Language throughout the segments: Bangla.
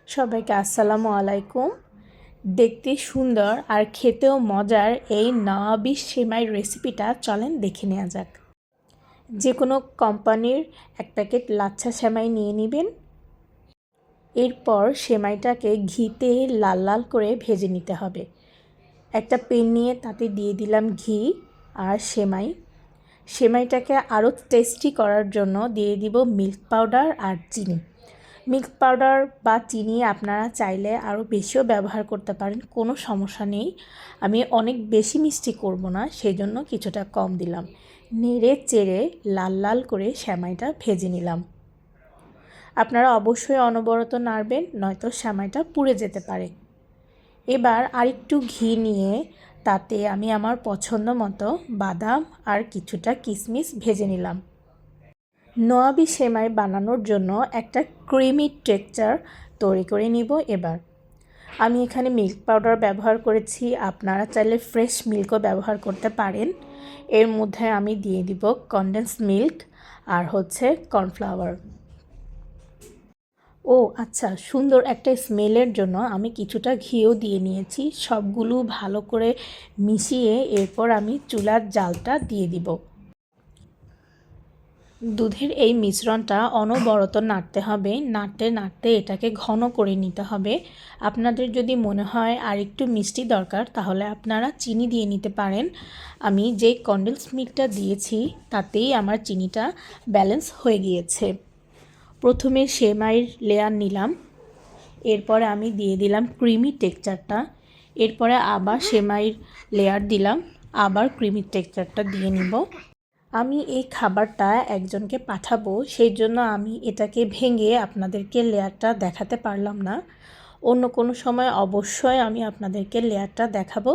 সবাইকে আসসালামু আলাইকুম। দেখতে সুন্দর আর খেতেও মজার এই নওয়াবি সেমাই রেসিপিটা চলেন দেখে নেওয়া যাক। যে কোনো কোম্পানির এক প্যাকেট লাচ্ছা সেমাই নিয়ে নেবেন। এরপর সেমাইটাকে ঘিতে লাল লাল করে ভেজে নিতে হবে। একটা প্যান নিয়ে তাতে দিয়ে দিলাম ঘি আর সেমাইটাকে আরও টেস্টি করার জন্য দিয়ে দিব মিল্ক পাউডার আর চিনি। মিল্ক পাউডার বা চিনি আপনারা চাইলে আরও বেশিও ব্যবহার করতে পারেন, কোনো সমস্যা নেই। আমি অনেক বেশি মিষ্টি করব না, সেই জন্য কিছুটা কম দিলাম। নেড়ে চেড়ে লাল লাল করে সেমাইটা ভেজে নিলাম। আপনারা অবশ্যই অনবরত নাড়বেন, নয়তো সেমাইটা পুড়ে যেতে পারে। এবার আরেকটু ঘি নিয়ে তাতে আমি আমার পছন্দ মতো বাদাম আর কিছুটা কিশমিশ ভেজে নিলাম। নওয়াবি সেমাই বানানোর জন্য একটা ক্রিমি টেক্সচার তৈরি করে নিব। এবার আমি এখানে মিল্ক পাউডার ব্যবহার করেছি, আপনারা চাইলে ফ্রেশ মিল্কও ব্যবহার করতে পারেন। এর মধ্যে আমি দিয়ে দিব কনডেন্স মিল্ক আর কর্নফ্লাওয়ার। ও আচ্ছা, সুন্দর একটা স্মেলের জন্য আমি কিছুটা ঘিও দিয়ে নিয়েছি। সবগুলো ভালো করে মিশিয়ে এরপর আমি চুলার জালটা দিয়ে দিব। দুধের এই মিশ্রণটা অনবরত নাড়তে হবে, নাড়তে নাড়তে এটাকে ঘন করে নিতে হবে। আপনাদের যদি মনে হয় আর একটু মিষ্টি দরকার তাহলে আপনারা চিনি দিয়ে নিতে পারেন। আমি যেই কনডেন্স মিল্কটা দিয়েছি তাতেই আমার চিনিটা ব্যালেন্স হয়ে গিয়েছে। প্রথমে সেমাইয়ের লেয়ার নিলাম, এরপরে আমি দিয়ে দিলাম ক্রিমি টেক্সচারটা, এরপরে আবার সেমাইয়ের লেয়ার দিলাম, আবার ক্রিমি টেক্সচারটা দিয়ে নিব। আমি এই খাবারটা একজনকে পাঠাবো, সেই জন্য আমি এটাকে ভেঙে আপনাদেরকে লেয়ারটা দেখাতে পারলাম না। অন্য কোনো সময় অবশ্যই আমি আপনাদেরকে লেয়ারটা দেখাবো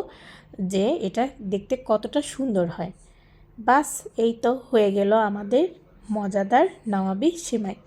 যে এটা দেখতে কতটা সুন্দর হয়। বাস এই তো হয়ে গেল আমাদের মজাদার নওয়াবি সেমাই।